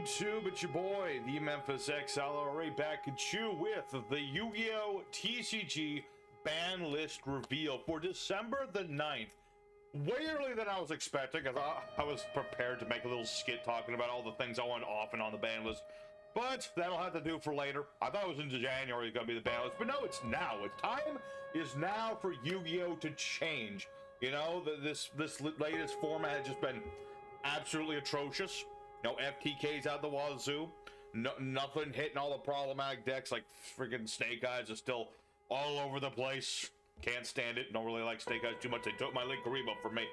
YouTube, it's your boy, the Memphis XLRA, back at you with the Yu-Gi-Oh! TCG Banlist reveal for December the 9th. Way earlier than I was expecting, because I was prepared to make a little skit talking about all the things I want off and on the ban list. But that'll have to do for later. I thought it was into January it's going to be the ban list, but no, it's now. It's time is now for Yu-Gi-Oh! To change. You know, this latest format has just been absolutely atrocious. No FTKs out the wazoo. Nothing hitting all the problematic decks, like freaking Snake Eyes are still all over the place. Can't stand it. Don't really like Snake Eyes too much. They took my Link Karibo from me.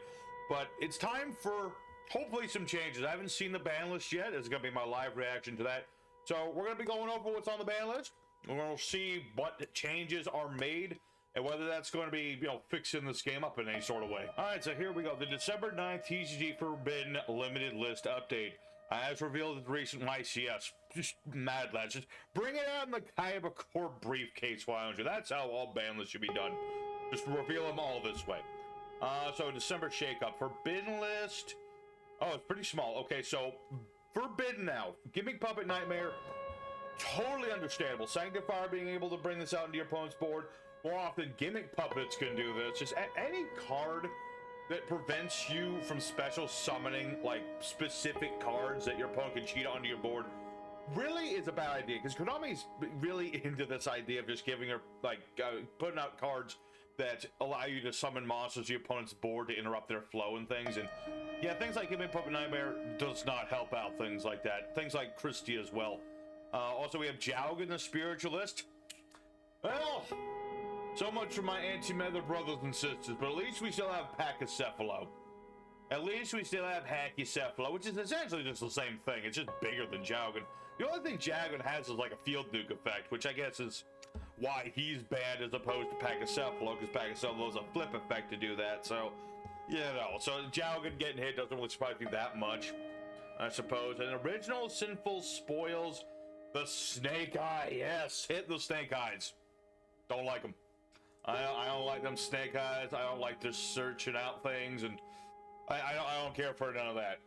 But it's time for hopefully some changes. I haven't seen the ban list yet. It's going to be my live reaction to that. So we're going to be going over what's on the ban list. We're going to see what changes are made and whether that's going to be, you know, fixing this game up in any sort of way. All right, so here we go. The December 9th TCG Forbidden Limited List Update. As revealed at the recent YCS, just mad lads, just bring it out in the Kaiba Core briefcase, why don't you? That's how all ban lists should be done. Just reveal them all this way. So December shakeup, Forbidden List. Oh, it's pretty small. Okay, so Forbidden now. Gimmick Puppet Nightmare, totally understandable. Sanctifier being able to bring this out into your opponent's board. More often, Gimmick Puppets can do this. Just any card that prevents you from special summoning like specific cards that your opponent can cheat onto your board really is a bad idea, because Konami's really into this idea of just giving her like putting out cards that allow you to summon monsters to your opponent's board to interrupt their flow and things. And yeah, things like Gimmick Puppet Nightmare does not help out things like that. Things like Christie as well. Also, we have Jowg in the Spiritualist. Well, so much for my anti-mother brothers and sisters, but at least we still have Pachycephalo. At least we still have Hachycephalo, which is essentially just the same thing. It's just bigger than Jowgen. The only thing Jowgen has is like a field nuke effect, which I guess is why he's bad as opposed to Pachycephalo, because Pachycephalo has a flip effect to do that. So, you know, so Jowgen getting hit doesn't really surprise me that much, I suppose. And original Sinful Spoils, the Snake Eye. Yes, hit the Snake Eyes. Don't like them. I don't like them Snake Eyes. I don't like their searching out things, and I don't care for none of that.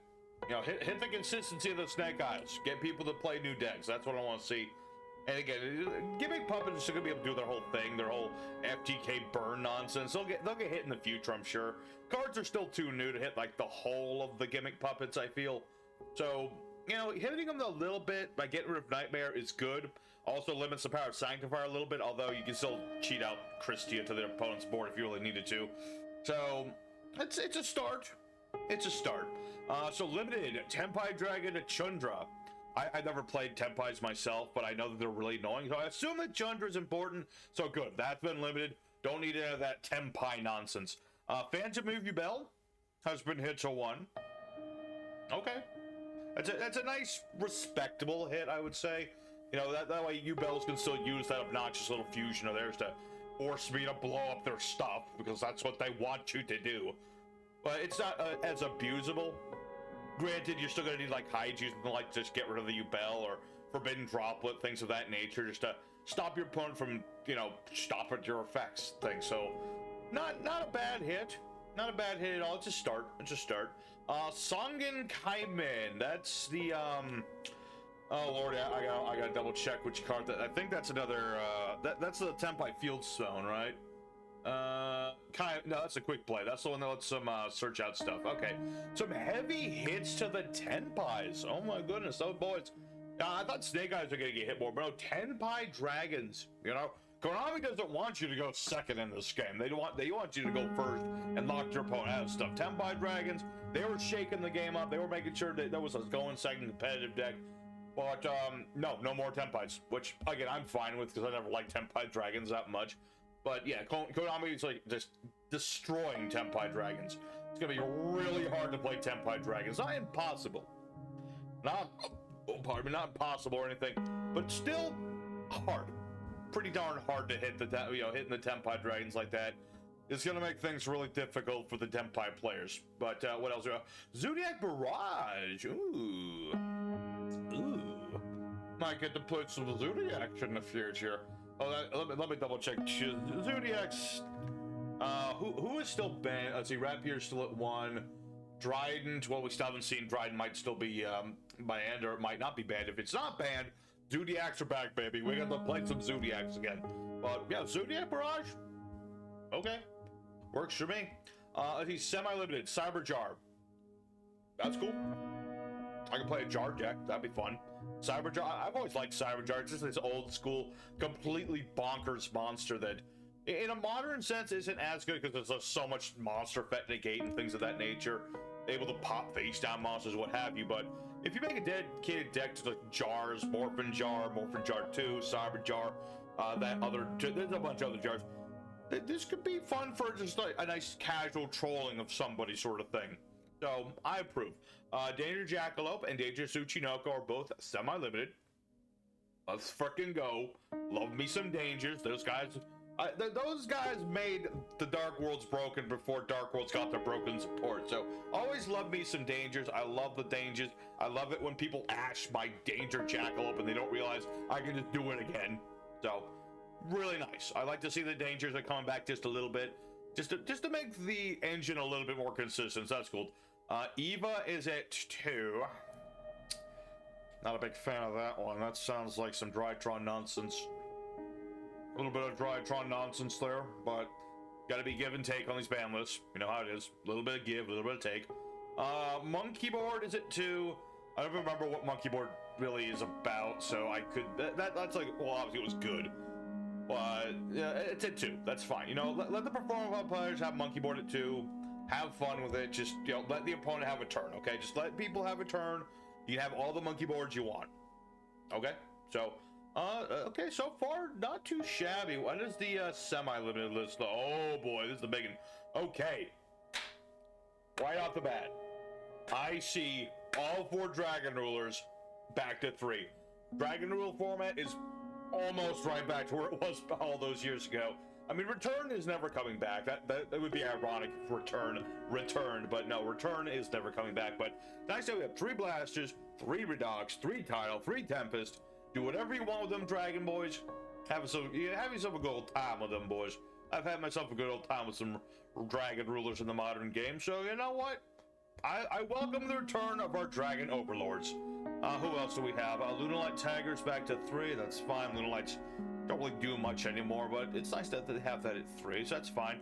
You know, hit the consistency of the Snake Eyes. Get people to play new decks. That's what I want to see. And again, Gimmick Puppets are gonna be able to do their whole thing, their whole FTK burn nonsense. They'll get hit in the future, I'm sure. Cards are still too new to hit like the whole of the Gimmick Puppets, I feel. So, you know, hitting them a little bit by getting rid of Nightmare is good. Also limits the power of Sanctifier a little bit, although you can still cheat out Christia to their opponent's board if you really needed to. So it's a start. It's a start. So limited Tenpai Dragon to Chundra. I never played Tenpais myself, but I know that they're really annoying, so I assume that Chundra is important. So good, that's been limited. Don't need any of that Tenpai nonsense. Phantom Yubel has been hit to 1. Okay. That's a nice, respectable hit, I would say. You know, that way Yubels can still use that obnoxious little fusion of theirs to force me to blow up their stuff, because that's what they want you to do. But it's not as abusable. Granted, you're still going to need like Haiju, like just get rid of the Yubel or Forbidden Droplet, things of that nature, just to stop your opponent from, you know, stopping your effects thing. So, not a bad hit. Not a bad hit at all. It's a start. It's a start. Songen Kaimin. That's the oh lord, I gotta double check which card that. I think that's another. That's the Tenpai Field Stone, right? No, that's a quick play. That's the one that lets some search out stuff. Okay, some heavy hits to the Tenpais. Oh my goodness, those boys. I thought Snake Eyes were gonna get hit more, but no, Tenpai Dragons. You know, Konami doesn't want you to go second in this game. They want you to go first and lock your opponent out of stuff. Tenpai Dragons, they were shaking the game up. They were making sure that there was a going second competitive deck. But no more Tenpais, which again I'm fine with, because I never liked Tenpai Dragons that much. But yeah, Konami is like just destroying Tenpai Dragons. It's gonna be really hard to play Tenpai Dragons. Not impossible. Not impossible or anything, but still hard. Pretty darn hard to hit hitting the Tenpai Dragons like that. It's gonna make things really difficult for the Tenpai players. But what else? Zodiac Barrage. Ooh. Might get to play some Zodiac in the future. Oh, let me double check. Zodiac's who is still banned? Let's see, Rapier's still at 1. Dryden, well, we still haven't seen. Dryden might still be banned, or it might not be banned. If it's not banned, Zodiacs are back, baby. We got to play some Zodiacs again. But yeah, Zodiac Barrage. Okay, works for me. He's semi-limited. Cyber Jar. That's cool. I can play a Jar deck. That'd be fun. Cyber Jar. I've always liked Cyber Jar. It's just this old school, completely bonkers monster that, in a modern sense, isn't as good because there's so much monster effect negate and things of that nature. Able to pop face down monsters, what have you. But if you make a dedicated deck to like Jars, Morphin Jar 2, Cyber Jar, there's a bunch of other jars. This could be fun for just like a nice casual trolling of somebody sort of thing. So I approve. Danger Jackalope and Danger Tsuchinoko are both semi-limited. Let's frickin' go. Love me some Dangers. Those guys made the Dark Worlds broken before Dark Worlds got their broken support. So always love me some Dangers. I love the Dangers. I love it when people ash my Danger Jackalope and they don't realize I can just do it again. So really nice. I like to see the Dangers are coming back just a little bit, just to make the engine a little bit more consistent. So that's cool. Eva is at 2. Not a big fan of that one. That sounds like some Drytron nonsense. A little bit of Drytron nonsense there, but gotta be give and take on these ban lists. You know how it is. A little bit of give, a little bit of take. Monkey Board is at 2. I don't remember what Monkey Board really is about, so I could... That's like... Well, obviously it was good. But yeah, it's at 2. That's fine. You know, let the performance players have Monkey Board at 2. Have fun with it. Just, you know, let the opponent have a turn, okay? Just let people have a turn. You have all the monkey boards you want. Okay? So, okay, so far, not too shabby. What is the semi-limited list? Oh boy, this is the big one. Okay. Right off the bat, I see all 4 Dragon Rulers back to 3. Dragon Rule format is almost right back to where it was all those years ago. I mean, Return is never coming back. That would be ironic if Return returned, but no, Return is never coming back. But nice that we have 3 Blasters, 3 Redox, 3 Tidal, 3 Tempest. Do whatever you want with them, Dragon Boys. Have yourself a good old time with them, boys. I've had myself a good old time with some Dragon Rulers in the modern game, so you know what? I welcome the return of our Dragon Overlords. Who else do we have? Lunalight Tigers back to 3. That's fine. Lunalights don't really do much anymore, but it's nice that they have that at 3, so that's fine.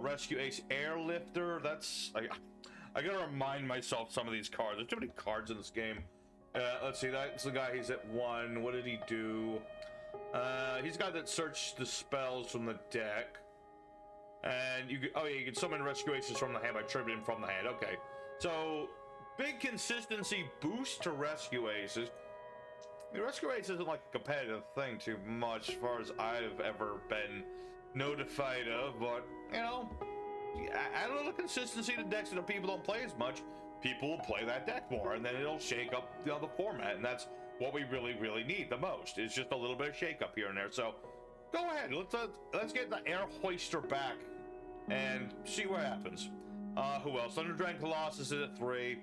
Rescue Ace Airlifter. That's... I gotta remind myself some of these cards. There's too many cards in this game. Let's see. That's the guy. He's at 1. What did he do? He's the guy that searched the spells from the deck. And you can... Oh, yeah, you can summon Rescue Aces from the hand by tributing from the hand. Okay. So, big consistency boost to Rescue Aces. I mean, Rescue Aces isn't like a competitive thing too much, as far as I've ever been notified of, but, you know, add a little consistency to decks that people don't play as much. People will play that deck more, and then it'll shake up the format, and that's what we really need the most, is just a little bit of shake up here and there. So, go ahead, let's get the Air Hoister back and see what happens. Who else? Thunder Dragon Colossus is at 3.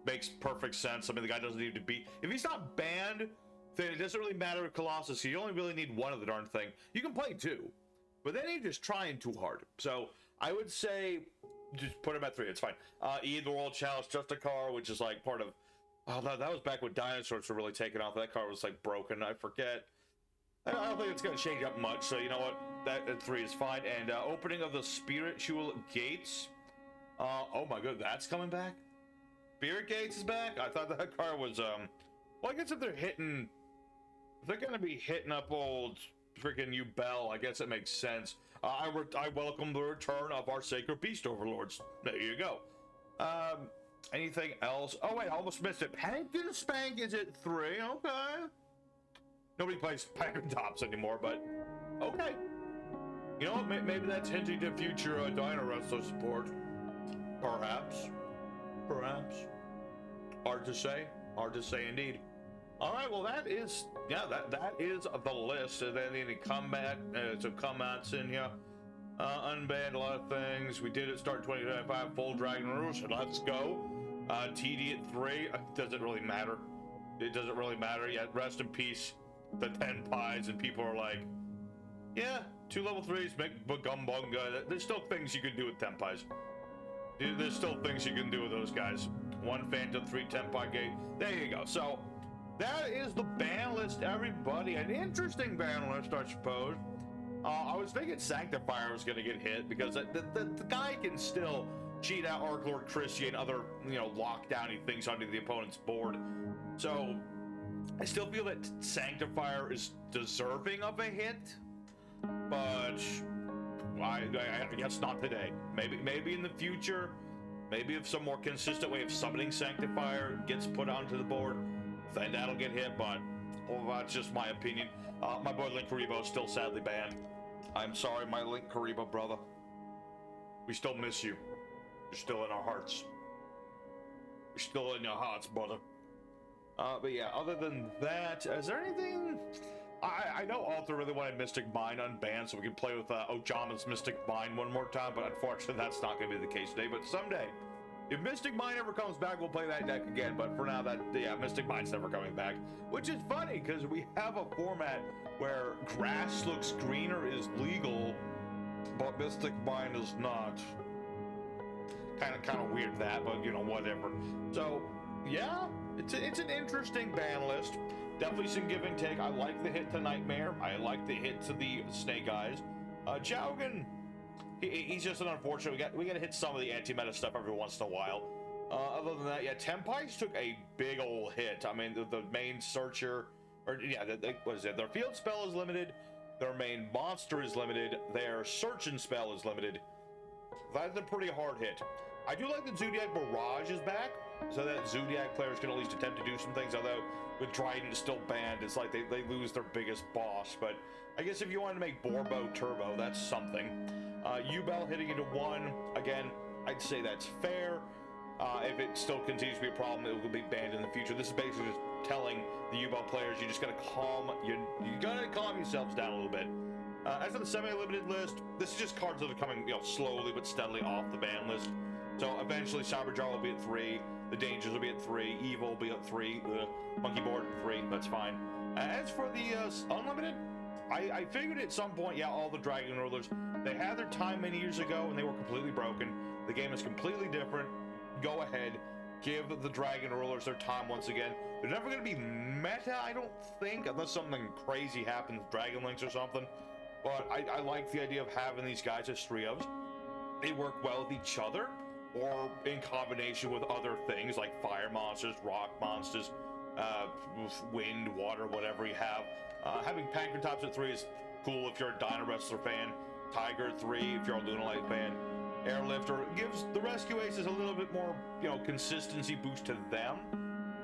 Makes perfect sense. I mean, the guy doesn't need to be... If he's not banned, then it doesn't really matter with Colossus. You only really need one of the darn thing. You can play 2, but then you're just trying too hard. So I would say just put him at 3. It's fine. The World Challenge Justicar, which is like part of... Oh, that was back when dinosaurs were really taking off. That card was like broken. I forget. I don't think it's going to change up much. So you know what? That at 3 is fine. And opening of the Spiritual Gates. Oh my god, that's coming back? Spirit Gates is back? I thought that card was, well, I guess if they're gonna be hitting up old freaking Bell, I guess it makes sense. I welcome the return of our Sacred Beast Overlords. There you go. Anything else? Oh wait, I almost missed it. Paddington Spank is at 3, okay. Nobody plays Paddington Tops anymore, but okay. You know what, maybe that's hinting to future Dino Wrestler support. Perhaps. Hard to say indeed. All right, well that is, yeah, that is the list. And then any combat, some comments in here. Unbanned a lot of things. We did it start 2025 full Dragon Rules, so let's go. TD at 3, doesn't really matter. It doesn't really matter yet. Rest in peace, the 10 pies, and people are like, yeah, 2 level 3s make Bugumbunga. There's still things you can do with 10 pies. There's still things you can do with those guys. 1 Phantom, 3 Tempai Gate. There you go. So that is the ban list, everybody. An interesting ban list, I suppose. I was thinking Sanctifier was going to get hit because the guy can still cheat out Arc Lord Christie and other, lockdowny things onto the opponent's board. So I still feel that Sanctifier is deserving of a hit, but I guess not today. Maybe in the future. Maybe if some more consistent way of summoning Sanctifier gets put onto the board, then that'll get hit, but that's just my opinion. My boy Link Karibo is still sadly banned. I'm sorry, my Link Karibo brother. We still miss you. You're still in our hearts. You're still in your hearts, brother. But yeah, other than that, is there anything? I know Alter really wanted Mystic Mine unbanned so we can play with Ojama's Mystic Mine one more time, but unfortunately that's not going to be the case today. But someday, if Mystic Mine ever comes back, we'll play that deck again. But for now, Mystic Mine's never coming back. Which is funny, because we have a format where grass looks greener is legal, but Mystic Mine is not. Kind of weird that, but whatever. So yeah, it's an interesting ban list. Definitely some give and take. I like the hit to Nightmare. I like the hit to the Snake Eyes. Jowgen, he's just an unfortunate. We got to hit some of the anti-meta stuff every once in a while. Other than that, yeah, Tempai's took a big old hit. I mean, the main searcher, what is it? Their field spell is limited. Their main monster is limited. Their searching spell is limited. That's a pretty hard hit. I do like that Zodiac Barrage is back, so that Zodiac players can at least attempt to do some things, although with Trident still banned, it's like they lose their biggest boss. But I guess if you wanted to make Borbo Turbo, that's something. Yubel hitting into 1, again, I'd say that's fair. If it still continues to be a problem, it will be banned in the future. This is basically just telling the Yubel players you just gotta calm yourselves down a little bit. As for the semi-limited list, this is just cards that are coming, slowly but steadily off the ban list. So eventually Cyberjar will be at 3, the Dangers will be at 3, Evil will be at 3, the Monkey Board 3, that's fine. As for the unlimited, I figured at some point, yeah, all the Dragon Rulers, they had their time many years ago and they were completely broken. The game is completely different. Go ahead, give the Dragon Rulers their time once again. They're never going to be meta, I don't think, unless something crazy happens, Dragon Links or something. But I like the idea of having these guys as trios. They work well with each other, or in combination with other things like fire monsters, rock monsters, wind, water, whatever you have. Having Pankratops at 3 is cool if you're a Dino Wrestler fan. Tiger at 3 if you're a Lunalite fan. Airlifter gives the Rescue Aces a little bit more, consistency boost to them,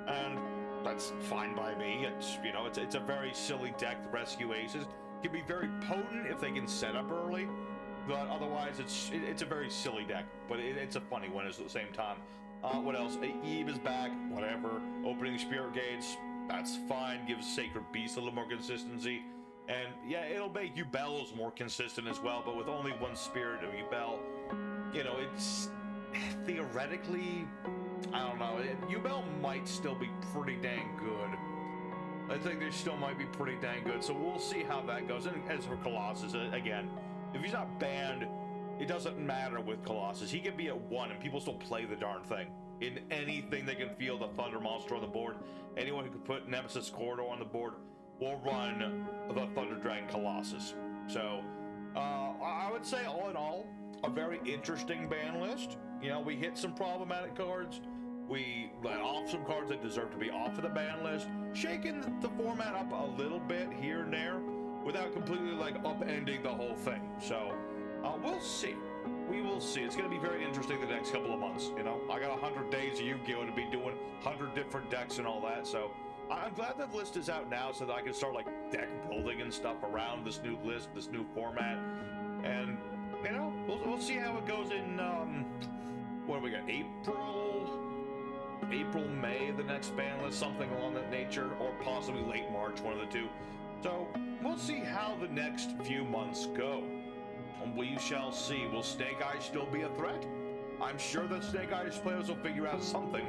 and that's fine by me. It's a very silly deck. The Rescue Aces can be very potent if they can set up early. But otherwise, it's a very silly deck, but it's a funny one at the same time. What else? Eve is back, whatever. Opening Spirit Gates, that's fine. Gives Sacred Beast a little more consistency. And yeah, it'll make Yubel's more consistent as well, but with only one Spirit of Yubel, it's theoretically, I don't know, Yubel might still be pretty dang good. I think they still might be pretty dang good, so we'll see how that goes. And as for Colossus, again, if he's not banned, it doesn't matter with Colossus. He can be at 1 and people still play the darn thing. In anything they can feel the Thunder Monster on the board, anyone who can put Nemesis Corridor on the board will run the Thunder Dragon Colossus. So, I would say all in all, a very interesting ban list. We hit some problematic cards. We let off some cards that deserve to be off of the ban list, shaking the format up a little bit here and there, without completely upending the whole thing. So we'll see. We will see. It's going to be very interesting the next couple of months. I got 100 days of Yu-Gi-Oh to be doing 100 different decks and all that. So I'm glad that list is out now so that I can start deck building and stuff around this new list, this new format. And we'll see how it goes in what do we got? April, May, the next ban list, something along that nature, or possibly late March, one of the two. So we'll see how the next few months go. We shall see. Will Snake Eyes still be a threat? I'm sure that Snake Eyes players will figure out something.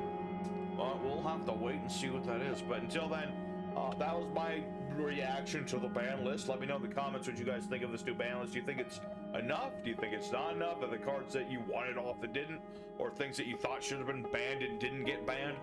But we'll have to wait and see what that is. But until then, That was my reaction to the ban list. Let me know in the comments what you guys think of this new ban list. Do you think it's enough? Do you think it's not enough? Are the cards that you wanted off that didn't? Or things that you thought should have been banned and didn't get banned?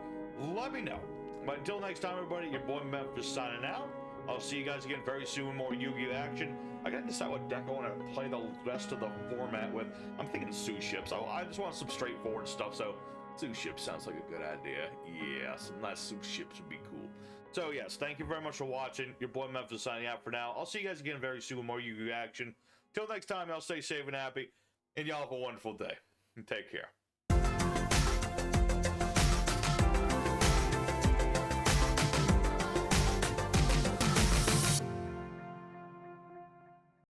Let me know. But until next time, everybody, your boy Memphis signing out. I'll see you guys again very soon with more Yu-Gi-Oh action. I gotta decide what deck I want to play the rest of the format with. I'm thinking Sue ships. I just want some straightforward stuff, so Sue ships sounds like a good idea. Yeah, some nice Sue ships would be cool. So yes, thank you very much for watching. Your boy Memphis signing out for now. I'll see you guys again very soon with more Yu-Gi-Oh action. Till next time, y'all stay safe and happy, and y'all have a wonderful day. And take care.